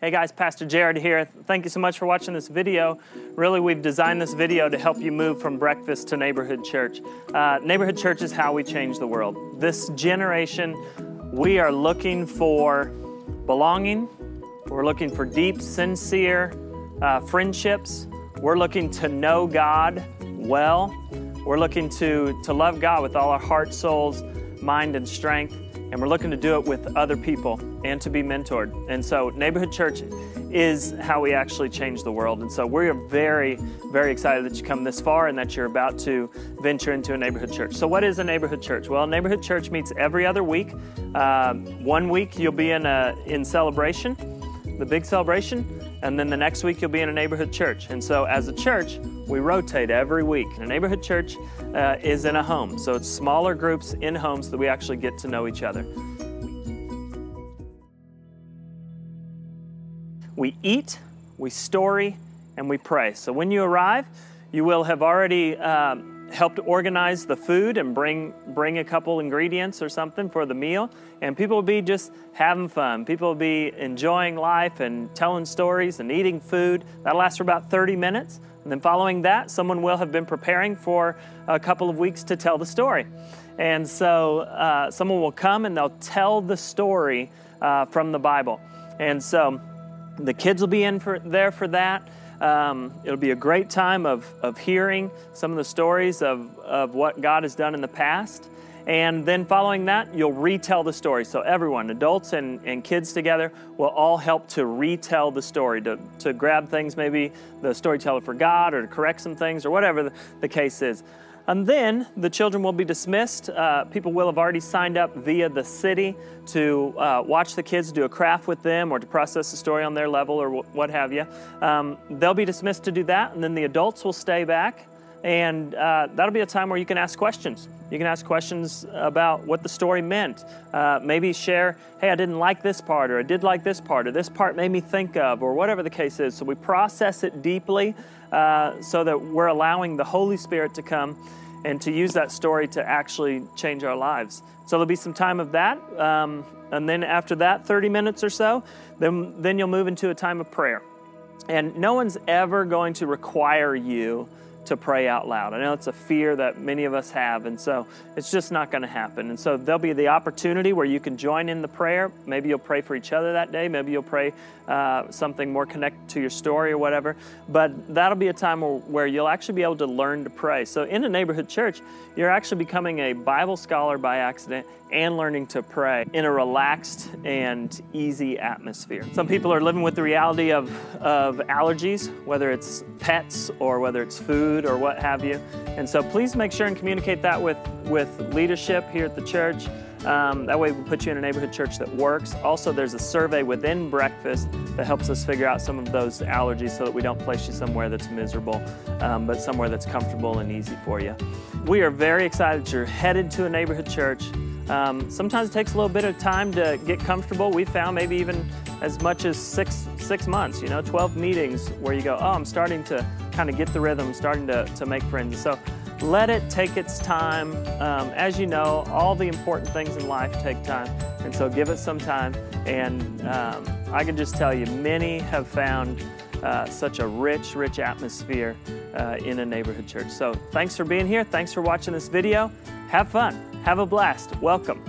Hey guys, Pastor Jared here. Thank you so much for watching this video. Really, we've designed this video to help you move from breakfast to neighborhood church. Neighborhood church is how we change the world. This generation, we are looking for belonging. We're looking for deep, sincere friendships. We're looking to know God well. We're looking to love God with all our heart, souls, mind, and strength. And we're looking to do it with other people and to be mentored. And so neighborhood church is how we actually change the world. And so we're very, very excited that you come this far and that you're about to venture into a neighborhood church. So what is a neighborhood church? Well, a neighborhood church meets every other week. 1 week you'll be in celebration, the big celebration, and then the next week you'll be in a neighborhood church. And so as a church, we rotate every week. A neighborhood church is in a home. So it's smaller groups in homes that we actually get to know each other. We eat, we story, and we pray. So when you arrive, you will have already helped organize the food and bring a couple ingredients or something for the meal. And people will be just having fun. People will be enjoying life and telling stories and eating food. That'll last for about 30 minutes. And then following that, someone will have been preparing for a couple of weeks to tell the story. And so someone will come and they'll tell the story from the Bible. And so the kids will be there for that. It'll be a great time of hearing some of the stories of what God has done in the past. And then following that, you'll retell the story. So everyone, adults and kids together, will all help to retell the story, to grab things maybe the storyteller forgot or to correct some things or whatever the case is. And then the children will be dismissed. People will have already signed up via the city to watch the kids do a craft with them or to process the story on their level or what have you. They'll be dismissed to do that, and then the adults will stay back. And that'll be a time where you can ask questions. You can ask questions about what the story meant. Maybe share, hey, I didn't like this part, or I did like this part, or this part made me think of, or whatever the case is. So we process it deeply so that we're allowing the Holy Spirit to come and to use that story to actually change our lives. So there'll be some time of that. And then after that, 30 minutes or so, then you'll move into a time of prayer. And no one's ever going to require you to pray out loud. I know it's a fear that many of us have, and so it's just not going to happen. And so there'll be the opportunity where you can join in the prayer. Maybe you'll pray for each other that day. Maybe you'll pray something more connected to your story or whatever. But that'll be a time where you'll actually be able to learn to pray. So in a neighborhood church, you're actually becoming a Bible scholar by accident and learning to pray in a relaxed and easy atmosphere. Some people are living with the reality of allergies, whether it's pets or whether it's food or what have you. And so please make sure and communicate that with leadership here at the church. That way we put you in a neighborhood church that works. Also, there's a survey within breakfast that helps us figure out some of those allergies so that we don't place you somewhere that's miserable, but somewhere that's comfortable and easy for you. We are very excited that you're headed to a neighborhood church. Sometimes it takes a little bit of time to get comfortable. We found maybe even as much as six months, 12 meetings where you go, oh, I'm starting to kind of get the rhythm, starting to make friends. So let it take its time. As you know, all the important things in life take time. And so give it some time. And I can just tell you, many have found such a rich atmosphere in a neighborhood church. So thanks for being here. Thanks for watching this video. Have fun. Have a blast. Welcome.